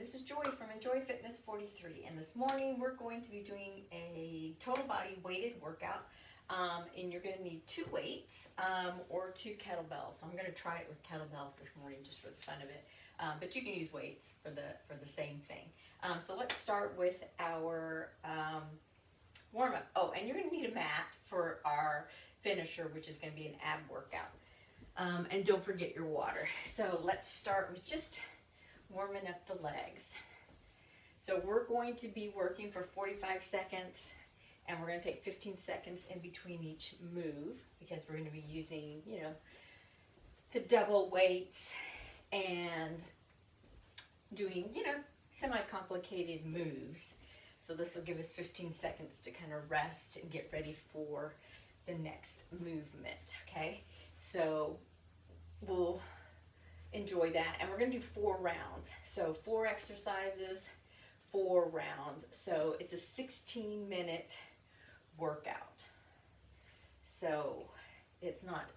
this is Joy from Enjoy Fitness 43, and this morning we're going to be doing a total body weighted workout, and you're going to need 2 weights or 2 kettlebells. So I'm going to try it with kettlebells this morning just for the fun of it, but you can use weights for the same thing. So let's start with our warm-up. Oh, and you're going to need a mat for our finisher, which is going to be an ab workout. And don't forget your water. So let's start with just warming up the legs. So we're going to be working for 45 seconds, and we're going to take 15 seconds in between each move because we're going to be using, to double weights and doing, semi-complicated moves. So this will give us 15 seconds to kind of rest and get ready for the next movement, okay? So we'll enjoy that, and we're going to do 4 rounds. So 4 exercises, 4 rounds. So it's a 16-minute workout. So it's not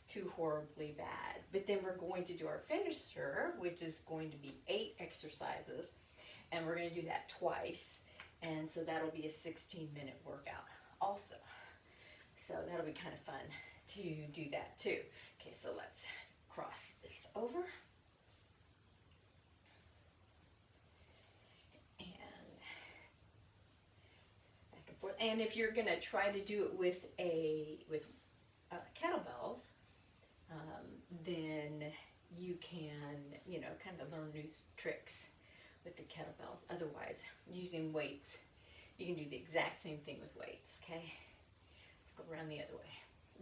too horribly bad. But then we're going to do our finisher, which is going to be 8 exercises, and we're going to do that twice. And so that'll be a 16-minute workout also. So that'll be kind of fun to do that too. Okay, so let's cross this over. And back and forth. And if you're gonna try to do it with kettlebells, then you can, kind of learn new tricks with the kettlebells. Otherwise, using weights, you can do the exact same thing with weights, okay? Let's go around the other way.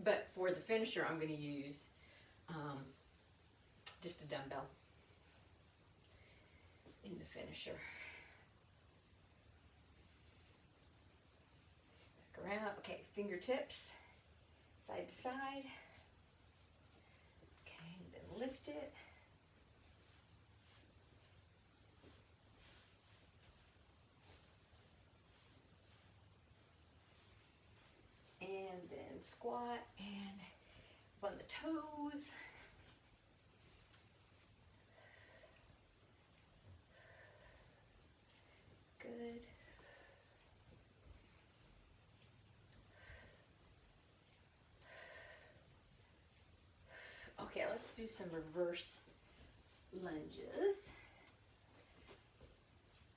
But for the finisher, I'm going to use just a dumbbell in the finisher. Back around. Okay, fingertips, side to side. Okay, and then lift it. And then squat and on the toes. Good. Okay, let's do some reverse lunges.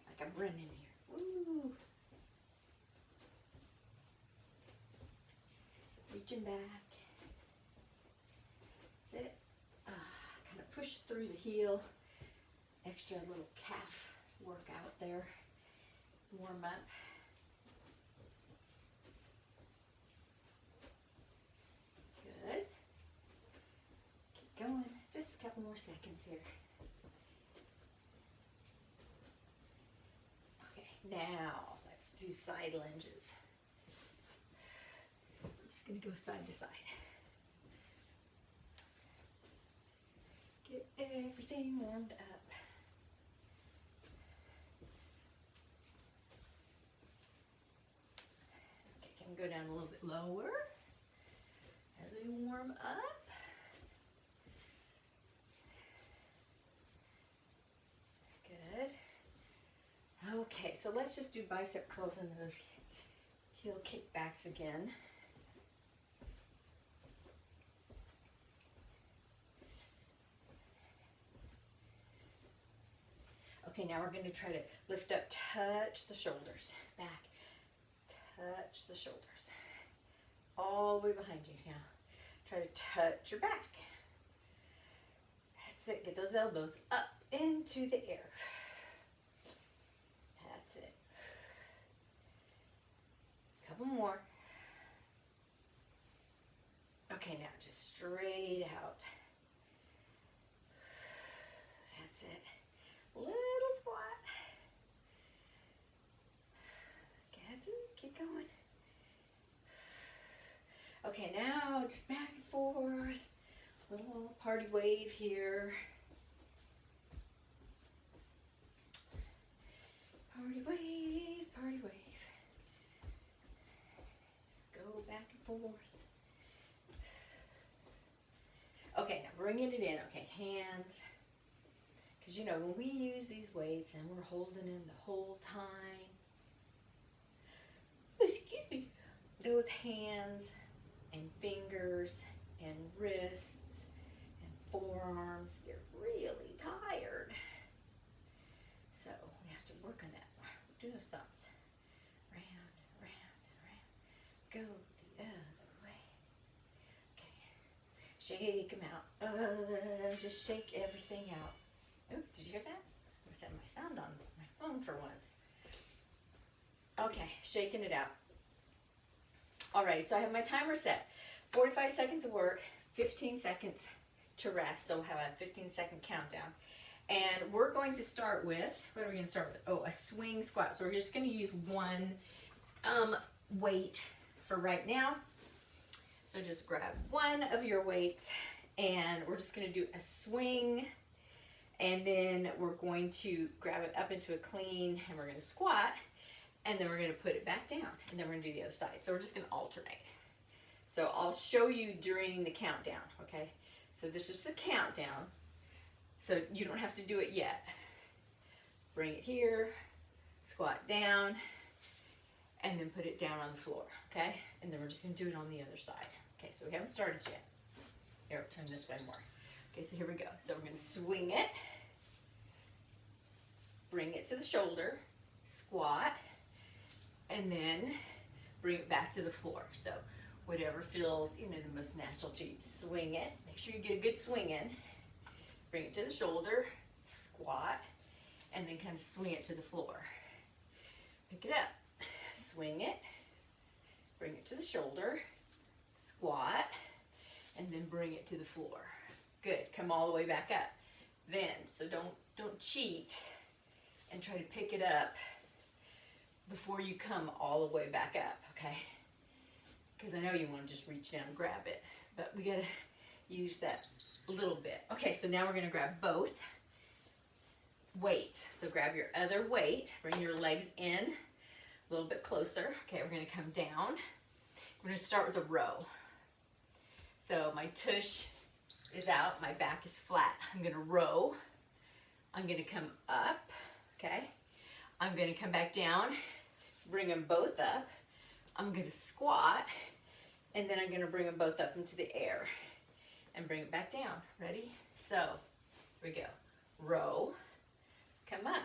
Like I'm running here. Woo. Reaching back. That's it. Kind of push through the heel. Extra little calf workout there. Warm up. Good. Keep going. Just a couple more seconds here. Okay, now let's do side lunges. I'm just going to go side to side. Get everything warmed up. Okay, can go down a little bit lower as we warm up. Good. Okay, so let's just do bicep curls and those heel kickbacks again. Okay, now we're going to try to lift up, touch the shoulders, back, touch the shoulders, all the way behind you. Now, try to touch your back. That's it. Get those elbows up into the air. That's it. Couple more. Okay, now just straight out. That's it. Little squat. That's it. Keep going. Okay, now just back and forth. Little party wave here. Party wave, party wave. Go back and forth. Okay, now bringing it in. Okay, hands. Because you know, when we use these weights and we're holding in the whole time, excuse me, those hands and fingers and wrists and forearms get really tired. So we have to work on that more. Do those thumbs. Round and round and round. Go the other way. Okay. Shake them out. Just shake everything out. Oh, did you hear that? I set my sound on my phone for once. Okay, shaking it out. Alright, so I have my timer set. 45 seconds of work, 15 seconds to rest. So we'll have a 15-second countdown. And we're going to start with, what are we going to start with? Oh, a swing squat. So we're just going to use one weight for right now. So just grab one of your weights and we're just going to do a swing. And then we're going to grab it up into a clean and we're going to squat. And then we're going to put it back down. And then we're going to do the other side. So we're just going to alternate. So I'll show you during the countdown, okay? So this is the countdown. So you don't have to do it yet. Bring it here, squat down, and then put it down on the floor, okay? And then we're just going to do it on the other side. Okay, so we haven't started yet. Here, I'll turn this way more. Okay, so here we go. So we're going to swing it, bring it to the shoulder, squat, and then bring it back to the floor. So whatever feels, you know, the most natural to you. Swing it. Make sure you get a good swing in. Bring it to the shoulder, squat, and then kind of swing it to the floor. Pick it up. Swing it. Bring it to the shoulder, squat, and then bring it to the floor. Good. Come all the way back up. Then, so don't cheat and try to pick it up before you come all the way back up, okay? Because I know you want to just reach down and grab it, but we got to use that a little bit. Okay, so now we're going to grab both weights. So grab your other weight, bring your legs in a little bit closer. Okay, we're going to come down. We're going to start with a row. So my tush is out, my back is flat. I'm going to row. I'm going to come up, okay? I'm going to come back down, bring them both up. I'm going to squat, and then I'm going to bring them both up into the air and bring it back down. Ready? So, here we go. Row, come up.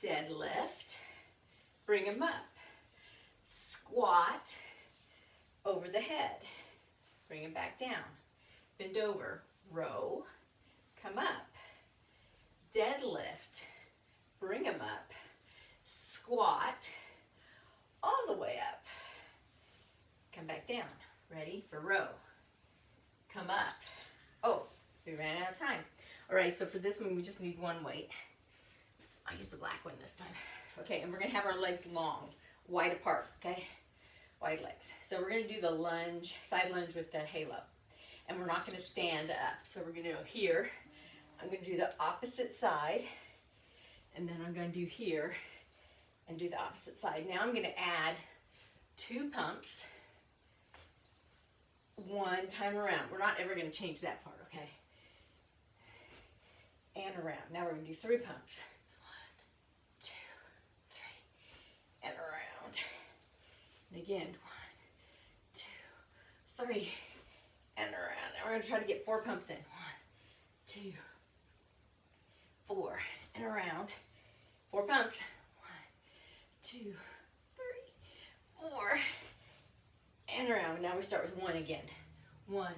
Deadlift, bring them up. Squat, over the head. Bring them back down. Bend over. Row, come up. Deadlift, bring them up. Squat, all the way up. Come back down. Ready for row. Come up. Oh, we ran out of time. All right, so for this one, we just need one weight. I used the black one this time. Okay, and we're gonna have our legs long, wide apart, okay? Wide legs. So we're gonna do the lunge, side lunge with the halo. And we're not gonna stand up. So we're gonna go here. I'm gonna do the opposite side. And then I'm gonna do here and do the opposite side. Now I'm gonna add 2 pumps. One time around. We're not ever gonna change that part, okay? And around. Now we're gonna do 3 pumps. 1, 2, 3, and around. And again, 1, 2, 3, and around. Now we're gonna try to get 4 pumps in. 1, 2, 4, and around. 4 pumps. 1, 2, 3, 4, and around. Now we start with 1 again. 1,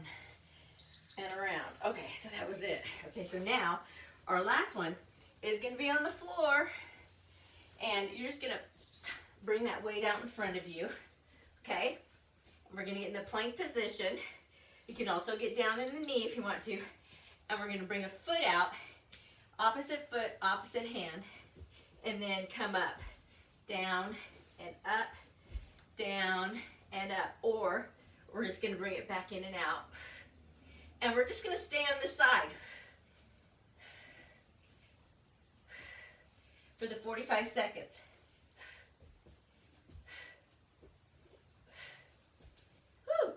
and around. Okay, so that was it. Okay, so now our last one is gonna be on the floor. And you're just gonna bring that weight out in front of you. Okay? We're gonna get in the plank position. You can also get down in the knee if you want to. And we're gonna bring a foot out, opposite foot, opposite hand, and then come up, down, and up, down, and up. Or we're just gonna bring it back in and out. And we're just gonna stay on this side for the 45 seconds. Woo.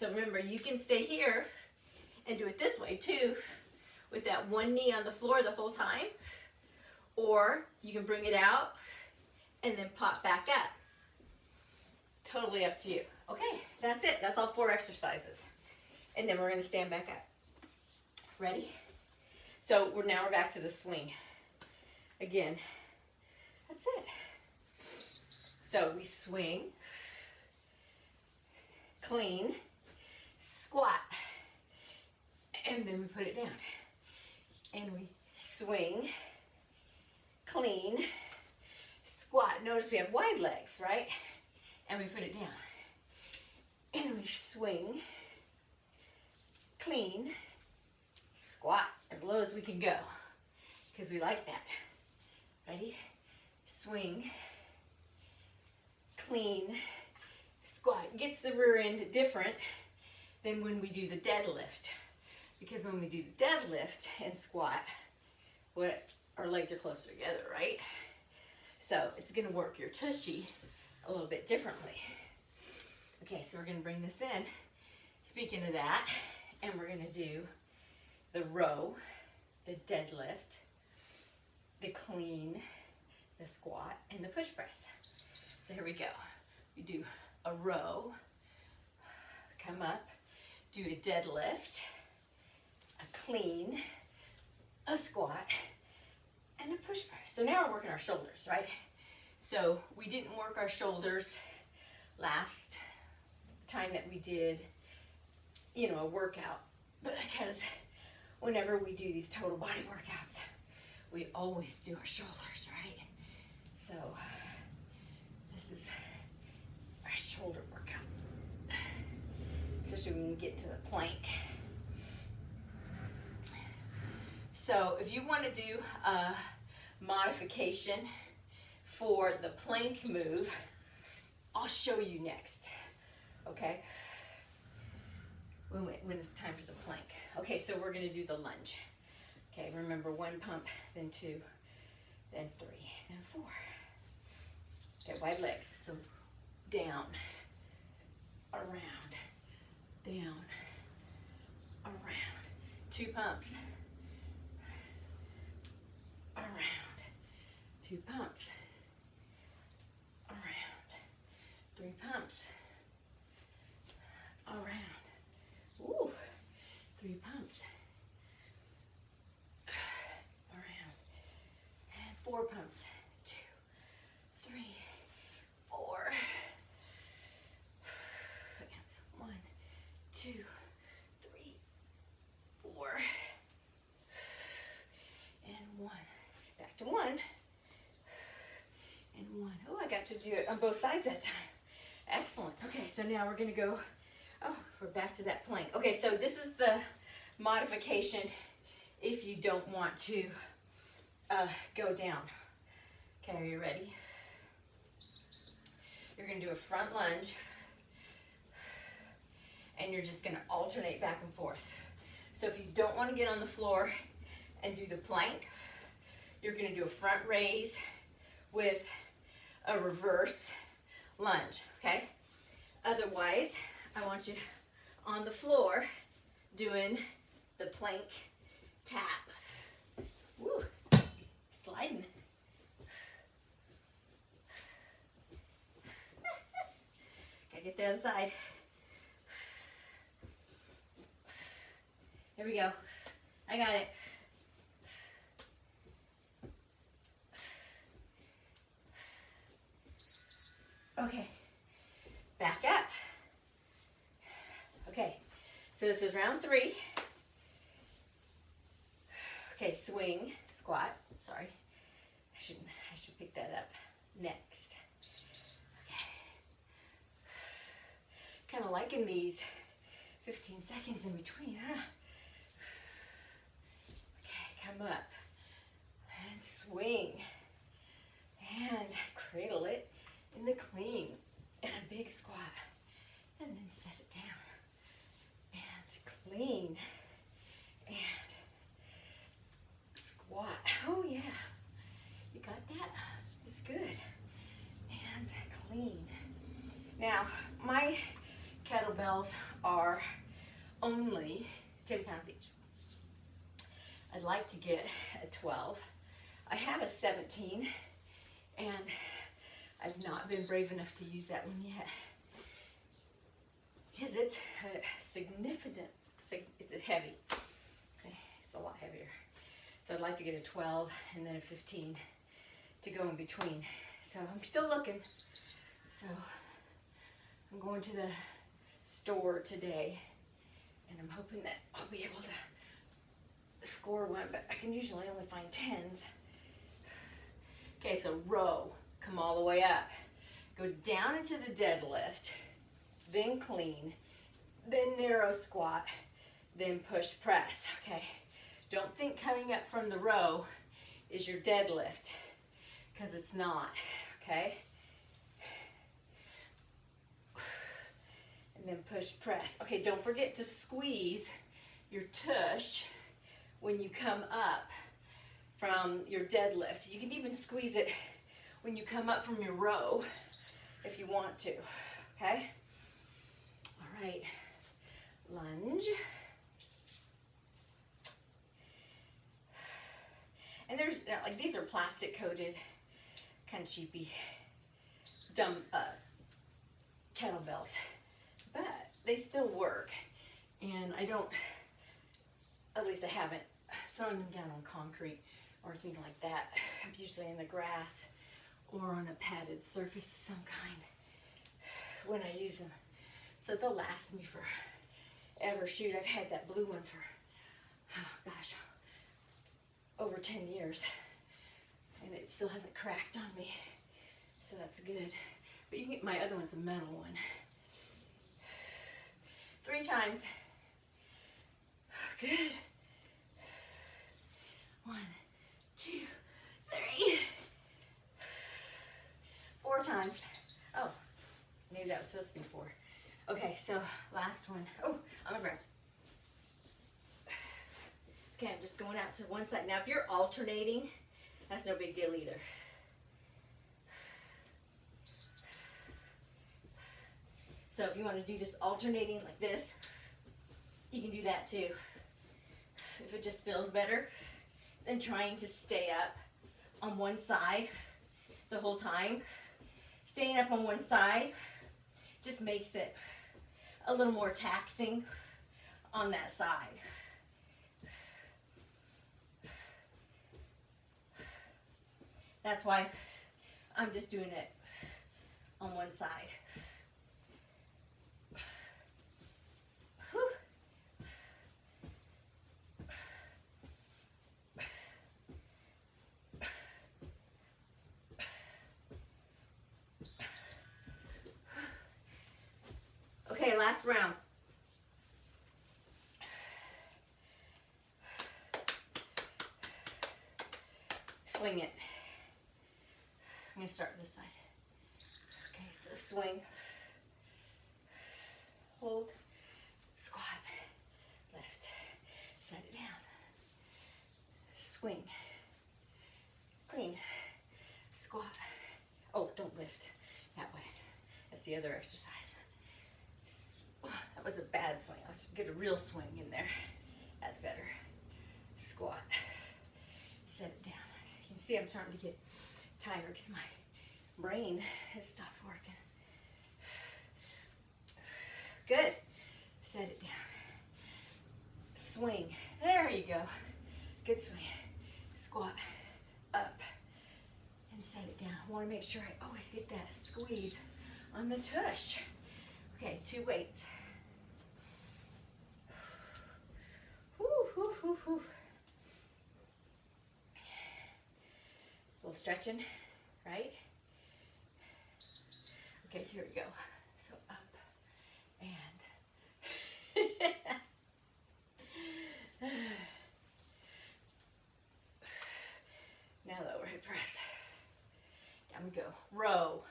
So remember, you can stay here and do it this way too, with that one knee on the floor the whole time, or you can bring it out and then pop back up. Totally up to you. Okay, that's it. That's all 4 exercises. And then we're going to stand back up. Ready? So now we're back to the swing. Again, that's it. So we swing, clean, squat, and then we put it down. And we swing, clean, squat. Notice we have wide legs, right? And we put it down. And we swing, clean, squat as low as we can go, because we like that. Ready? Swing, clean, squat. Gets the rear end different than when we do the deadlift, because when we do the deadlift and squat, our legs are closer together, right? So it's going to work your tushy a little bit differently. Okay, so we're going to bring this in. Speaking of that, and we're going to do the row, the deadlift, the clean, the squat, and the push press. So here we go. We do a row, come up, do a deadlift, a clean, a squat, and a push press. So now we're working our shoulders, right? So we didn't work our shoulders last time that we did, a workout, but because whenever we do these total body workouts, we always do our shoulders, right? So this is our shoulder workout, especially when we get to the plank. So if you want to do a modification for the plank move, I'll show you next, okay? When it's time for the plank. Okay, so we're going to do the lunge. Okay, remember 1 pump, then 2, then 3, then 4. Okay, wide legs. So down, around, down, around. 2 pumps. Around. 2 pumps. Around. 3 pumps. Around. Ooh. 3 pumps. Around. And 4 pumps. 2, 3, 4. 1, 2, 3, 4. And 1. Back to 1. And 1. Oh, I got to do it on both sides that time. Excellent. Okay, so now we're going to go, we're back to that plank. Okay, so this is the modification if you don't want to go down. Okay, are you ready? You're going to do a front lunge, and you're just going to alternate back and forth. So if you don't want to get on the floor and do the plank, you're going to do a front raise with a reverse lunge, okay? Otherwise, I want you on the floor doing the plank tap. Woo, sliding. Gotta get the other side. Here we go. I got it. Okay, back up. Okay, so this is round 3. Okay, swing, squat. Sorry, I should pick that up next. Okay, kind of liking these 15 seconds in between, huh? Okay, come up and swing and cradle it in the clean and a big squat, and then set it down and clean and squat. Oh yeah, you got that? It's good. And clean. Now my kettlebells are are only 10 pounds each. I'd like to get a 12. I have a 17, and I've not been brave enough to use that one yet, because it's significant, it's heavy. Okay, it's a lot heavier. So I'd like to get a 12 and then a 15 to go in between. So I'm still looking. So I'm going to the store today, and I'm hoping that I'll be able to score one, but I can usually only find 10s. Okay, so row, come all the way up. Go down into the deadlift, then clean, then narrow squat, then push press. Okay, don't think coming up from the row is your deadlift, because it's not, okay? And then push press. Okay, don't forget to squeeze your tush when you come up from your deadlift. You can even squeeze it when you come up from your row if you want to, okay? All right, lunge. And there's, like, these are plastic coated, kind of cheapy, dumb kettlebells, but they still work. And I don't, at least I haven't thrown them down on concrete or anything like that. I'm usually in the grass or on a padded surface of some kind when I use them. So they'll last me forever. Shoot, I've had that blue one for, oh gosh, over 10 years, and it still hasn't cracked on me, so that's good. But you can get, my other one's a metal one. 3 times. Good. 1, 2, 3. 4 times. Oh, maybe that was supposed to be 4. Okay, so last one. Oh, on the ground. Okay, I'm just going out to one side. Now, if you're alternating, that's no big deal either. So if you want to do this alternating like this, you can do that too. If it just feels better than trying to stay up on one side the whole time. Staying up on one side just makes it a little more taxing on that side. That's why I'm just doing it on one side. Whew. Okay, last round. Swing it. I'm going to start this side. Okay, so swing, hold, squat, lift, set it down, swing, clean, squat. Oh, don't lift that way. That's the other exercise. That was a bad swing. Let's get a real swing in there. That's better. Squat, set it down. You can see I'm starting to get tired because my brain has stopped working. Good. Set it down. Swing. There you go. Good swing. Squat up and set it down. I want to make sure I always get that squeeze on the tush. Okay, 2 weights. Whoo, whoo, whoo, whoo. A little stretching, right? Okay, so here we go. So up and now the overhead press. Down we go. Row,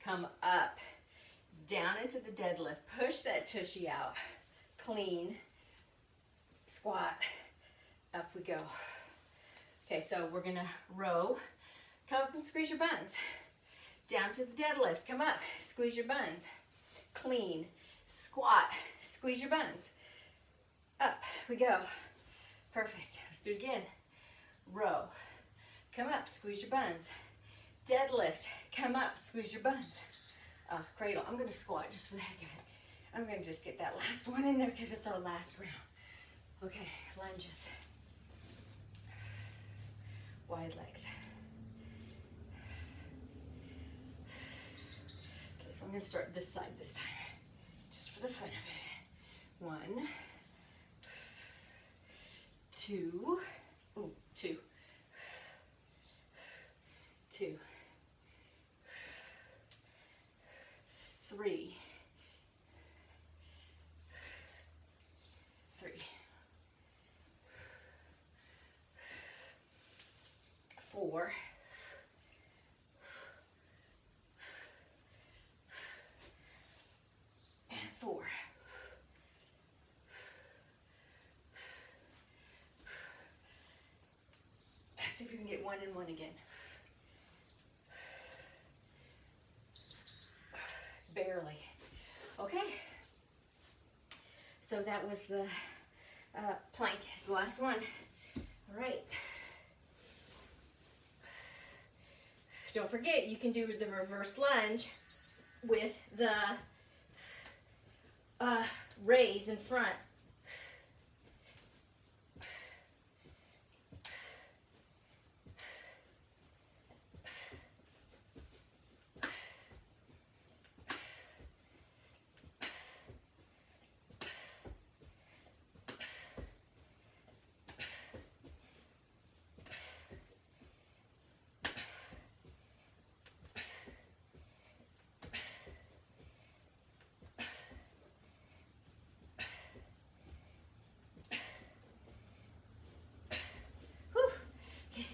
come up, down into the deadlift. Push that tushy out. Clean, squat, up we go. Okay, so we're gonna row. Come up and squeeze your buns. Down to the deadlift. Come up. Squeeze your buns. Clean. Squat, squeeze your buns. Up we go. Perfect. Let's do it again. Row, come up, squeeze your buns. Deadlift, come up, squeeze your buns. Cradle, I'm going to squat just for the heck of it. I'm going to just get that last one in there because it's our last round. Okay, lunges. Wide legs. Okay, so I'm going to start this side this time, just for the fun of it. 1, 2, 2, 2, 3, 3, 4, 4. Let's see if we can get 1 and 1 again. Barely. Okay. So that was the plank. It's the last one. All right. Don't forget, you can do the reverse lunge with the raise in front.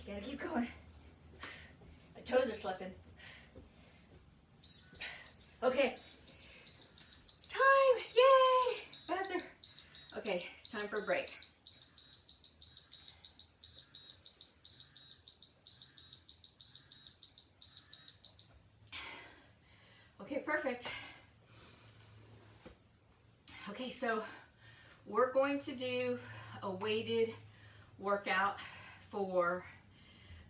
Gotta keep going. My toes are slipping. Okay. Time! Yay! Buzzer. Okay, it's time for a break. Okay, perfect. Okay, so we're going to do a weighted workout for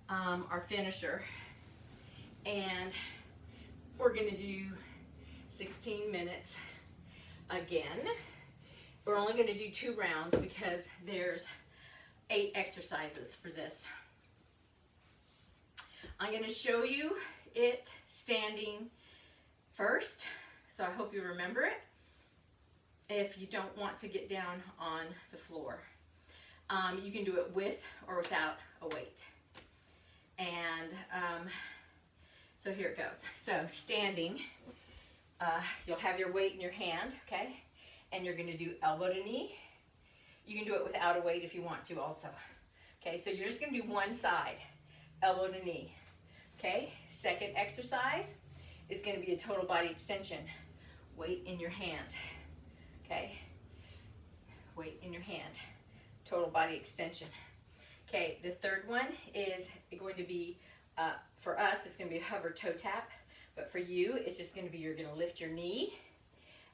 our finisher, and we're going to do 16 minutes again. We're only going to do 2 rounds because there's 8 exercises for this. I'm going to show you it standing first, so I hope you remember it if you don't want to get down on the floor. You can do it with or without a weight. And so here it goes. So standing, you'll have your weight in your hand, okay? And you're going to do elbow to knee. You can do it without a weight if you want to also. Okay, so you're just going to do one side, elbow to knee. Okay, second exercise is going to be a total body extension. Weight in your hand. Okay, weight in your hand. Total body extension. Okay, the third one is going to be, for us, it's going to be a hover toe tap. But for you, it's just going to be, you're going to lift your knee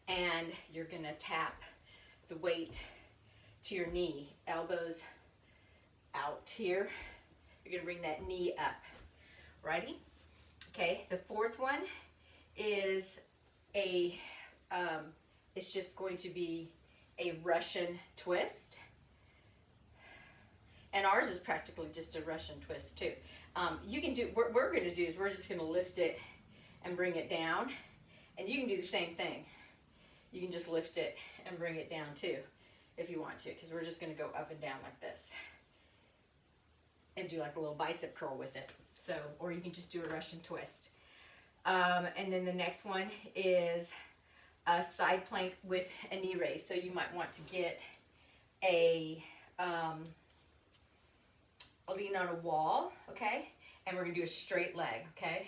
and you're going to tap the weight to your knee. Elbows out here. You're going to bring that knee up. Righty? Okay, the fourth one is it's just going to be a Russian twist. And ours is practically just a Russian twist too. You can do, what we're going to do is we're just going to lift it and bring it down. And you can do the same thing. You can just lift it and bring it down too if you want to, because we're just going to go up and down like this. And do like a little bicep curl with it. So, or you can just do a Russian twist. And then the next one is a side plank with a knee raise. So you might want to get a lean on a wall, okay? And we're gonna do a straight leg, okay?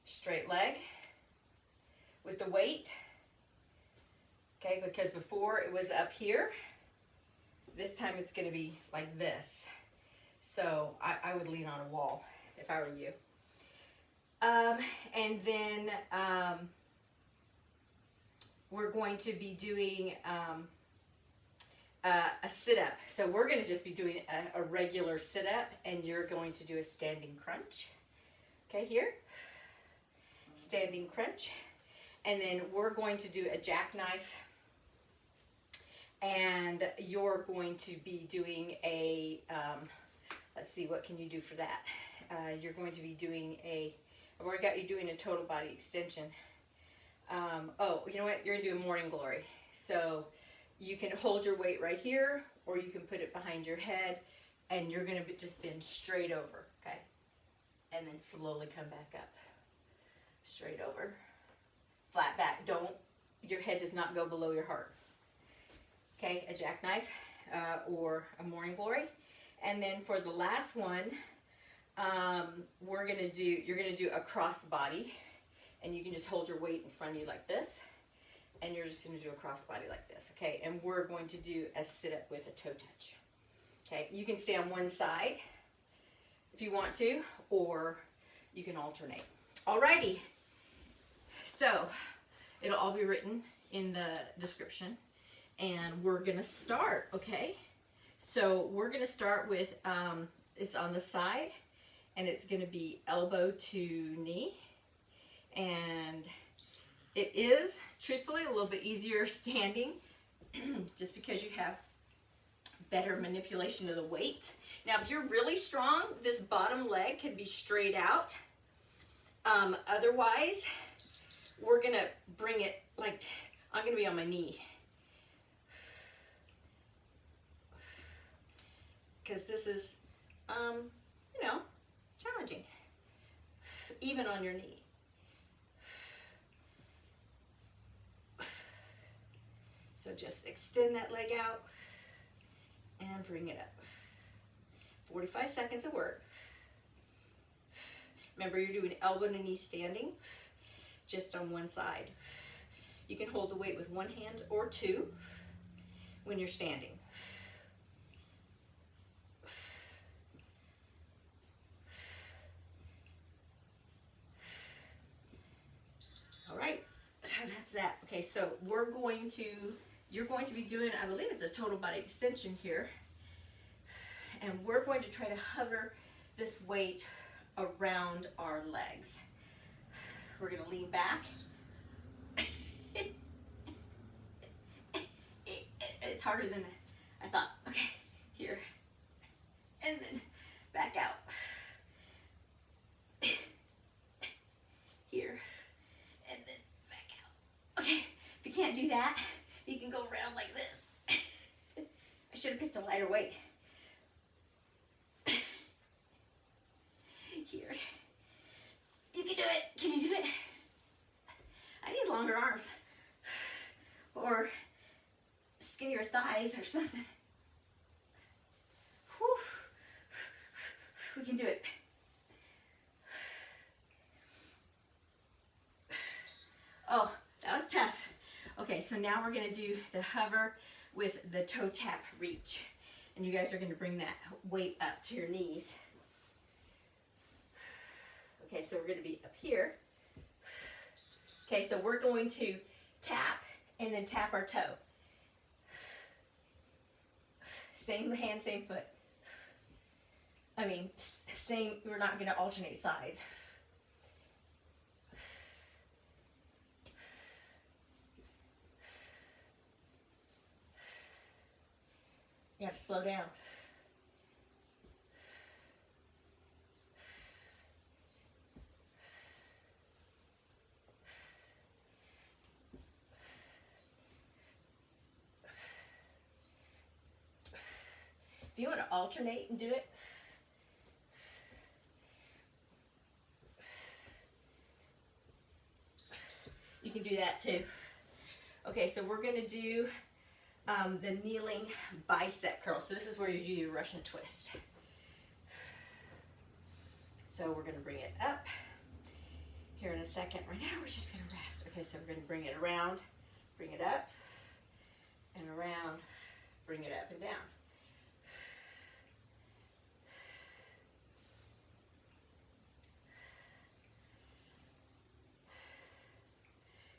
Straight leg with the weight, okay? Because before it was up here, this time it's gonna be like this. So I would lean on a wall if I were you. And then we're going to be doing a sit-up. So we're going to just be doing a regular sit-up, and you're going to do a standing crunch. Okay, here, standing crunch. And then we're going to do a jackknife, and you're going to be doing a, let's see, what can you do for that? You're going to be doing I've already got you doing a total body extension. Oh, you know what? You're going to do a morning glory. So you can hold your weight right here, or you can put it behind your head, and you're going to just bend straight over, okay? And then slowly come back up. Straight over. Flat back. Your head does not go below your heart. Okay, a jackknife or a morning glory. And then for the last one, you're gonna do a cross body, and you can just hold your weight in front of you like this, and you're just gonna do a cross body like this, okay? And we're going to do a sit-up with a toe touch. Okay, you can stay on one side if you want to, or you can alternate. Alrighty. So, it'll all be written in the description, and we're going to start, okay? So, we're going to start with, it's on the side, and it's going to be elbow to knee, and it is, truthfully, a little bit easier standing, just because you have better manipulation of the weight. Now, if you're really strong, this bottom leg can be straight out. Otherwise, we're going to bring it like, I'm going to be on my knee. Because this is, you know, challenging. Even on your knee. So just extend that leg out and bring it up. 45 seconds of work. Remember, you're doing elbow to knee standing, just on one side. You can hold the weight with one hand or two when you're standing. All right, that's that. Okay, so you're going to be doing, I believe it's a total body extension here, and we're going to try to hover this weight around our legs. We're going to lean back. It's harder than I thought. Okay, here. And then back out. Here. And then back out. Okay, if you can't do that, you can go around like this. I should have picked a lighter weight. Here. You can do it. Can you do it? I need longer arms. Or skinnier thighs or something. Whew. We can do it. Oh, that was tough. Okay, so now we're going to do the hover with the toe tap reach. And you guys are going to bring that weight up to your knees. Okay, so we're going to be up here. Okay, so we're going to tap and then tap our toe. Same hand, same foot. I mean, same, we're not going to alternate sides. You have to slow down. If you want to alternate and do it, you can do that too. Okay, so we're going to do the kneeling bicep curl. So this is where you do your Russian twist. So we're going to bring it up here in a second. Right now we're just going to rest. Okay, so we're going to bring it around, bring it up, and around, bring it up and down.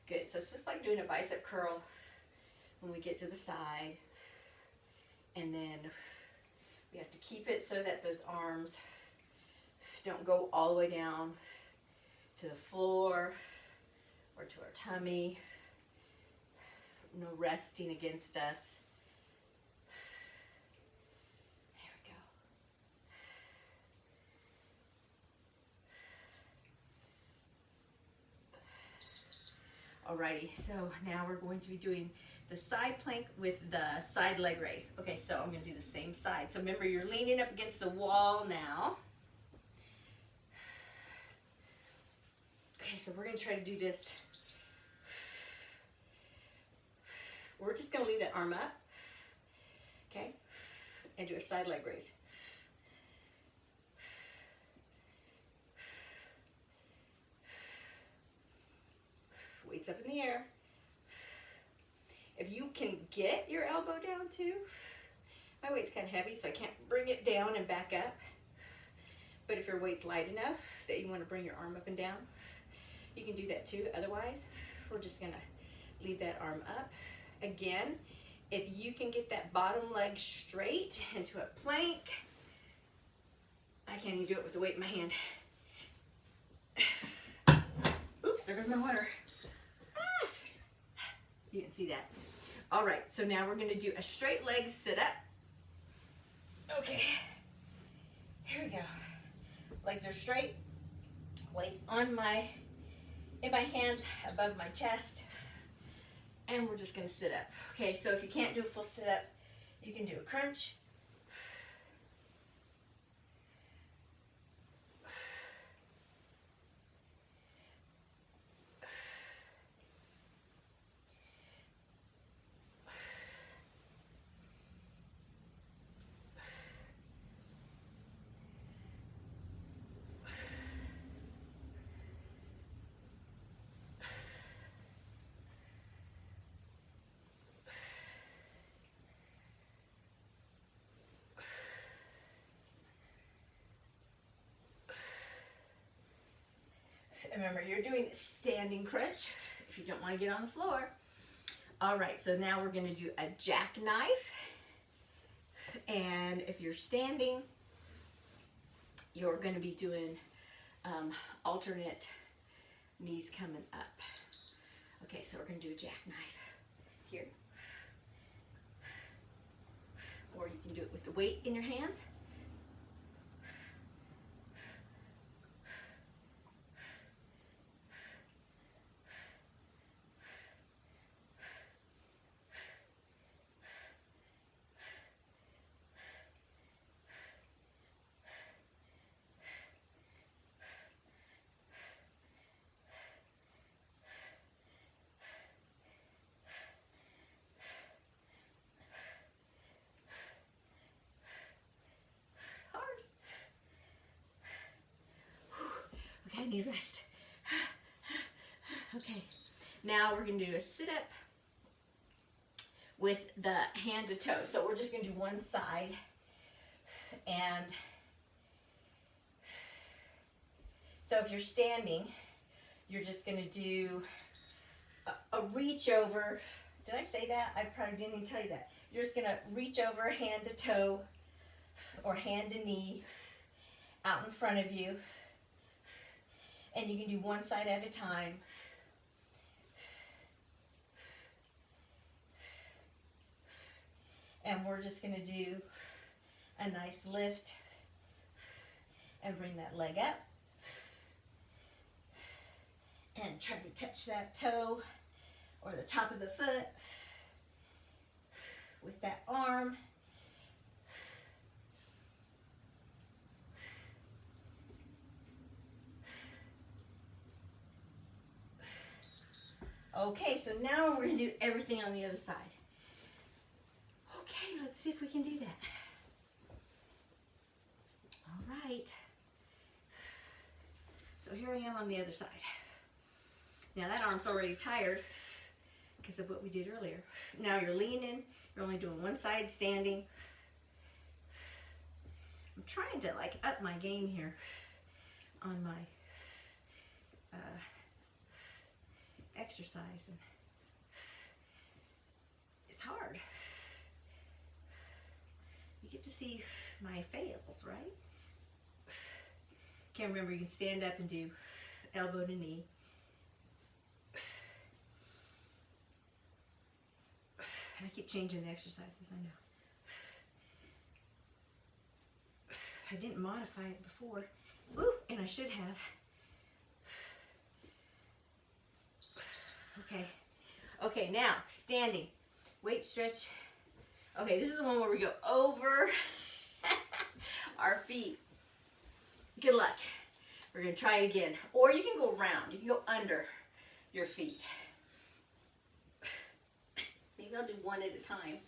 Good. it. So it's just like doing a bicep curl when we get to the side. And then we have to keep it so that those arms don't go all the way down to the floor or to our tummy. No resting against us. There we go. Alrighty, so now we're going to be doing the side plank with the side leg raise. Okay, so I'm going to do the same side. So remember, you're leaning up against the wall now. Okay, so we're going to try to do this. We're just going to leave that arm up, okay, and do a side leg raise. Weights up in the air. If you can get your elbow down too, my weight's kind of heavy, so I can't bring it down and back up. But if your weight's light enough that you want to bring your arm up and down, you can do that too. Otherwise, we're just going to leave that arm up. Again, if you can get that bottom leg straight into a plank, I can't even do it with the weight in my hand. Oops, there goes my water. Ah, you didn't see that. All right, so now we're going to do a straight leg sit up. Okay, here we go. Legs are straight, weights in my hands above my chest. And we're just going to sit up. Okay, so if you can't do a full sit up, you can do a crunch. Remember, you're doing standing crunch if you don't want to get on the floor. All right, so now we're going to do a jackknife. And if you're standing, you're going to be doing alternate knees coming up. Okay, so we're going to do a jackknife here. Or you can do it with the weight in your hands. I need rest. Okay, now we're going to do a sit-up with the hand to toe. So we're just going to do one side, and so if you're standing, you're just going to do a reach over. Did I say that? I probably didn't even tell you that. You're just going to reach over hand to toe or hand to knee out in front of you. And you can do one side at a time. And we're just going to do a nice lift and bring that leg up. And try to touch that toe or the top of the foot with that arm. Okay, so now we're going to do everything on the other side. Okay, let's see if we can do that. All right. So here I am on the other side. Now that arm's already tired because of what we did earlier. Now you're leaning, you're only doing one side standing. I'm trying to like up my game here on my exercise, and it's hard. You get to see my fails, right? Can't remember, you can stand up and do elbow to knee. I keep changing the exercises, I know. I didn't modify it before. Ooh, and I should have. Okay. Okay, now, standing. Weight stretch. Okay, this is the one where we go over our feet. Good luck. We're going to try it again. Or you can go around. You can go under your feet. Maybe I'll do one at a time.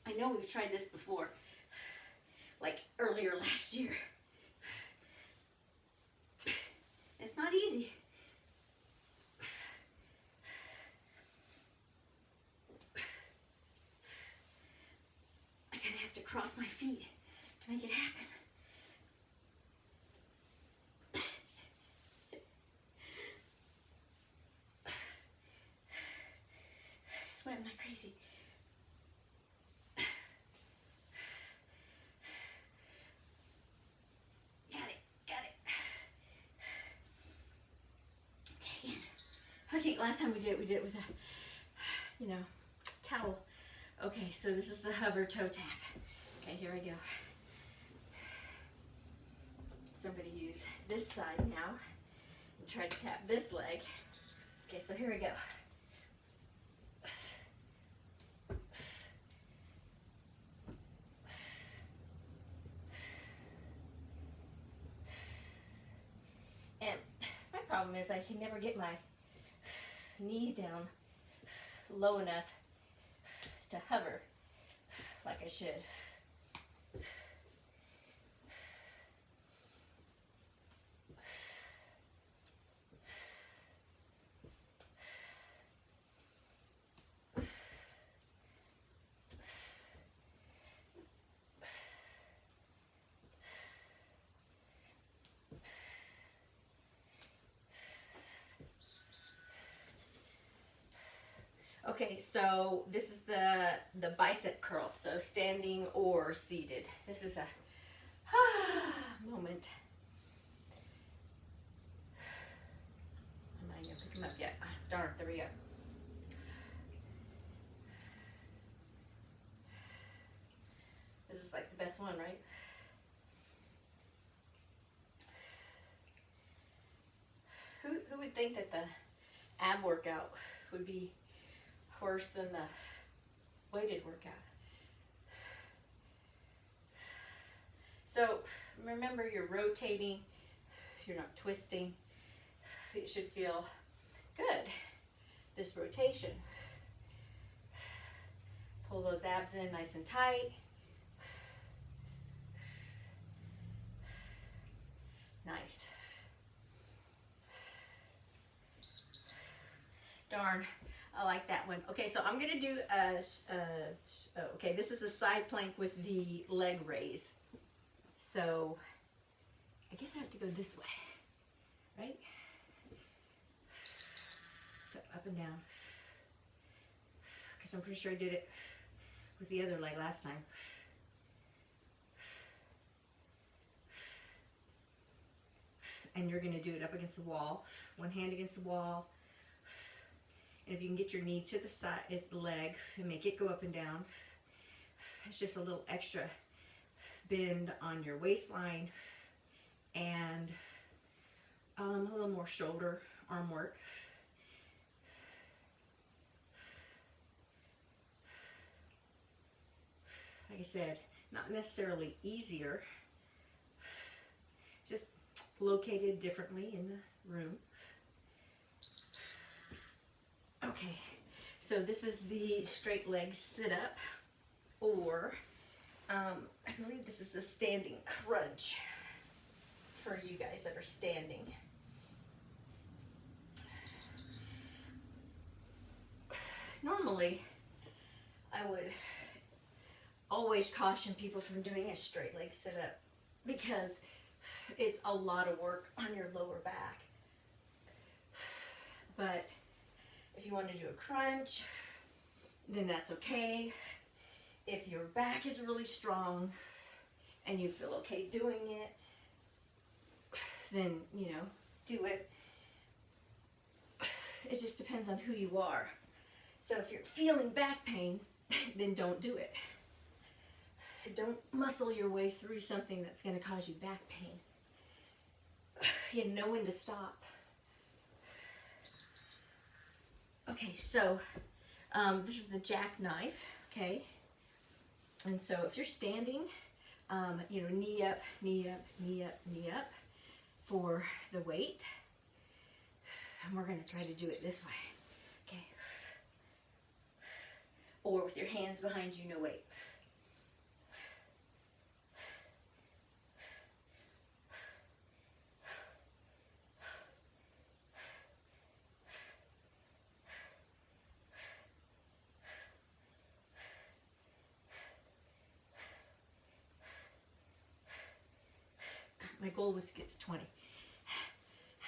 I know we've tried this before, like earlier last year. It's not easy. I'm gonna have to cross my feet to make it happen. Sweating like crazy. Okay, last time we did it with a, towel. Okay, so this is the hover toe tap. Okay, here I go. So I'm going to use this side now and try to tap this leg. Okay, so here we go. And my problem is I can never get my knees down low enough to hover like I should. Okay, so this is the bicep curl, so standing or seated. This is a moment. I'm not going to pick him up yet. Darn, there we go. This is like the best one, right? Who would think that the ab workout would be worse than the weighted workout? So remember, you're rotating, you're not twisting. It should feel good, this rotation. Pull those abs in nice and tight. Nice. Darn. I like that one. Okay, so I'm going to do okay, this is a side plank with the leg raise. So I guess I have to go this way, right? So up and down. Because I'm pretty sure I did it with the other leg last time. And you're going to do it up against the wall. One hand against the wall. And if you can get your knee to the side, the leg, and make it go up and down, it's just a little extra bend on your waistline and a little more shoulder, arm work. Like I said, not necessarily easier, just located differently in the room. Okay, so this is the straight leg sit up, or I believe this is the standing crunch for you guys that are standing. Normally, I would always caution people from doing a straight leg sit up because it's a lot of work on your lower back. But if you want to do a crunch, then that's okay. If your back is really strong and you feel okay doing it, then, you know, do it. It just depends on who you are. So if you're feeling back pain, then don't do it. Don't muscle your way through something that's going to cause you back pain. You know when to stop. Okay, so this is the jackknife, okay? And so if you're standing, you know, knee up, knee up, knee up, knee up for the weight. And we're going to try to do it this way, okay? Or with your hands behind you, no weight. My goal was to get to 20.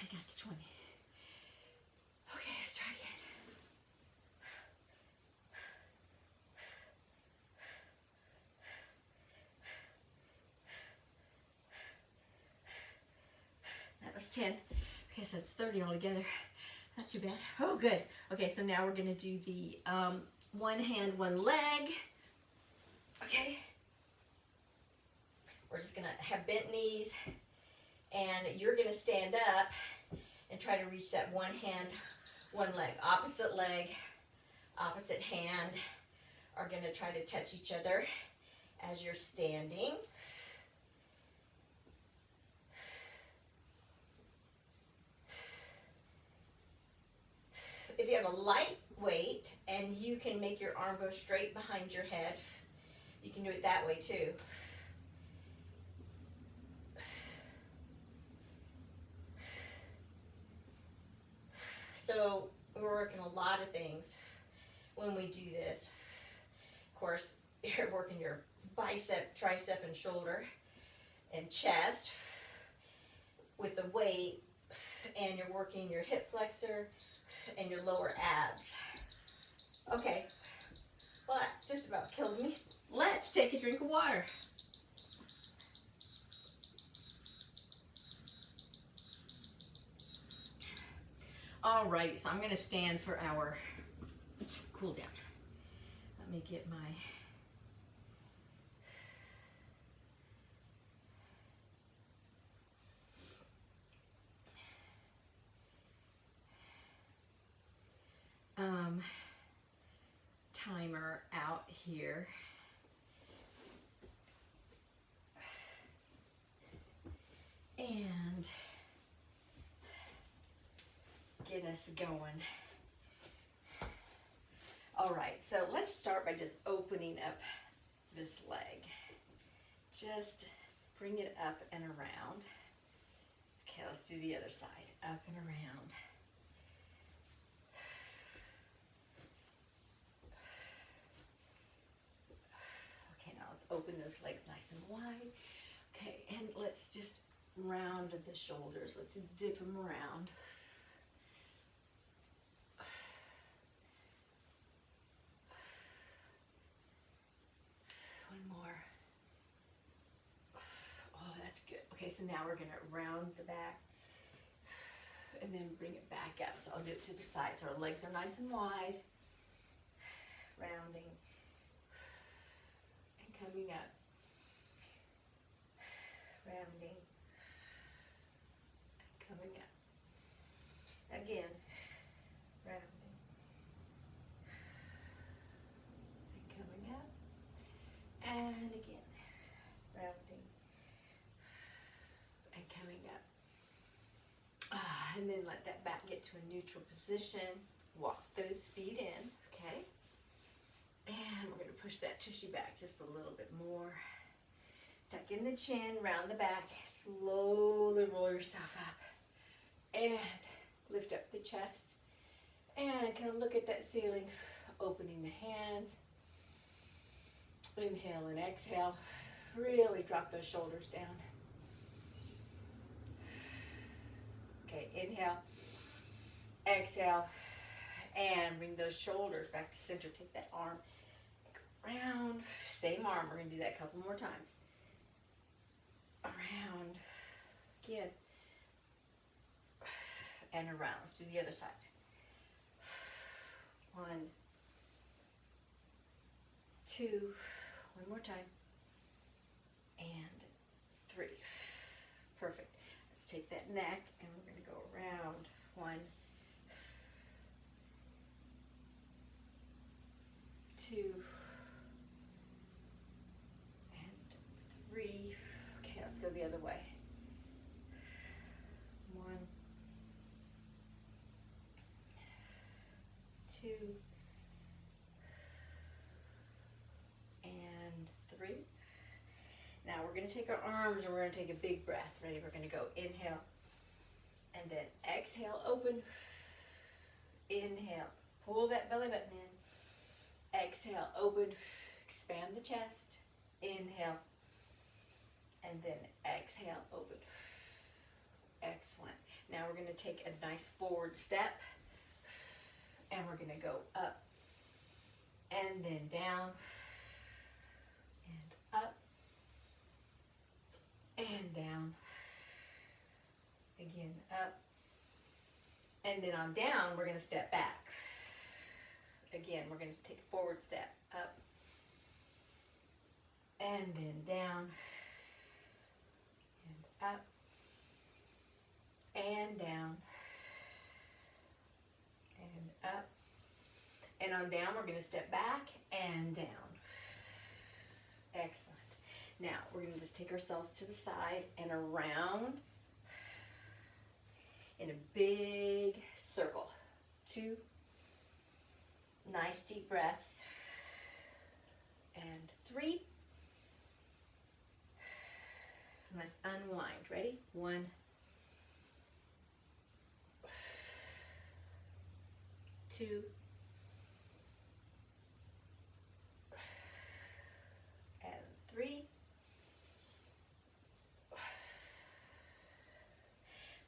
I got to 20. Okay, let's try again. That was 10. Okay, so that's 30 altogether. Not too bad. Oh, good. Okay, so now we're going to do the one hand, one leg. Okay. We're just going to have bent knees, and you're going to stand up and try to reach that one hand, one leg. Opposite leg, opposite hand are going to try to touch each other as you're standing. If you have a light weight and you can make your arm go straight behind your head, you can do it that way too. So we're working a lot of things when we do this. Of course, you're working your bicep, tricep, and shoulder and chest with the weight, and you're working your hip flexor and your lower abs. Okay, well, that just about killed me. Let's take a drink of water. Alright, so I'm going to stand for our cool down. Let me get my timer out here. And get us going. All right, so let's start by just opening up this leg. Just bring it up and around. Okay, let's do the other side. Up and around. Okay, now let's open those legs nice and wide. Okay, and let's just round the shoulders. Let's dip them around. One more. Oh, that's good. Okay, so now we're going to round the back and then bring it back up. So I'll do it to the side so our legs are nice and wide. Rounding and coming up. Rounding and coming up. Again, rounding and coming up. And again, rounding and coming up. And then let that back get to a neutral position. Walk those feet in, okay? And we're going to push that tushy back just a little bit more. Tuck in the chin, round the back, slowly roll yourself up. And lift up the chest. And kind of look at that ceiling, opening the hands. Inhale and exhale. Really drop those shoulders down. Okay, inhale. Exhale. And bring those shoulders back to center. Take that arm around. Same arm. We're going to do that a couple more times. Around. Again. And around. Let's do the other side. 1, 2. One more time. And 3. Perfect. Let's take that neck and we're going to go around. 1, 2, and 3. Okay, let's go the other way. 1, 2, and 3. Now we're going to take our arms and we're going to take a big breath. Ready? We're going to go inhale and then exhale, open. Inhale, pull that belly button in. Exhale, open, expand the chest. Inhale, and then exhale, open. Excellent. Now we're going to take a nice forward step, and we're going to go up, and then down, and up, and down, again up, and then on down, we're going to step back. Again, we're going to take a forward step, up, and then down, and up, and down, and up, and on down, we're going to step back and down. Excellent. Now, we're going to just take ourselves to the side and around in a big circle. 2 nice deep breaths, and 3. Let's unwind. Ready? 1, 2, and 3.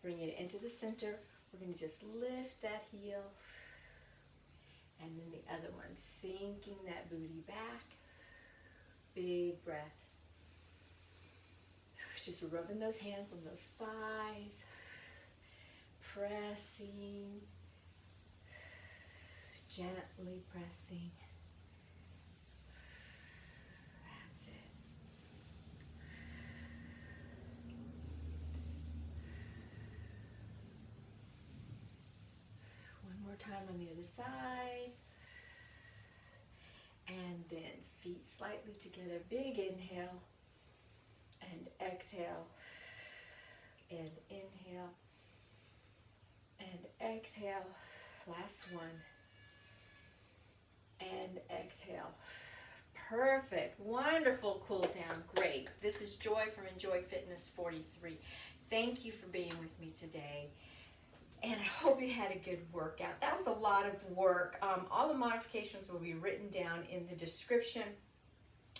Bring it into the center. We're going to just lift that heel. And then the other one, sinking that booty back. Big breaths. Just rubbing those hands on those thighs. Pressing. Gently pressing. That's it. One more time on the other side. And then feet slightly together. Big inhale. And exhale. And inhale. And exhale. Last one. And exhale. Perfect. Wonderful cool down. Great. This is Joy from Enjoy Fitness 43. Thank you for being with me today. And I hope you had a good workout. That was a lot of work. All the modifications will be written down in the description.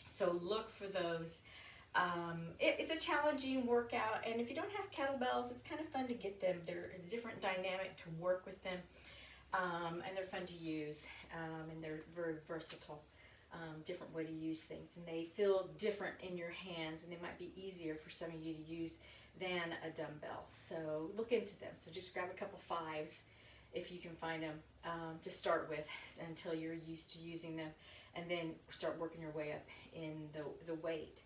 So look for those. It's a challenging workout. And if you don't have kettlebells, it's kind of fun to get them. They're a different dynamic to work with them. And they're fun to use, and they're very versatile, different way to use things, and they feel different in your hands, and they might be easier for some of you to use than a dumbbell. So look into them. So just grab a couple 5s if you can find them to start with until you're used to using them, and then start working your way up in the weight.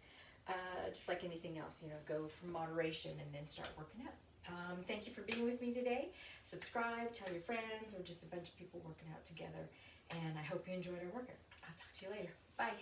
Just like anything else, go from moderation and then start working up. Thank you for being with me today. Subscribe, tell your friends, or just a bunch of people working out together. And I hope you enjoyed our workout. I'll talk to you later. Bye.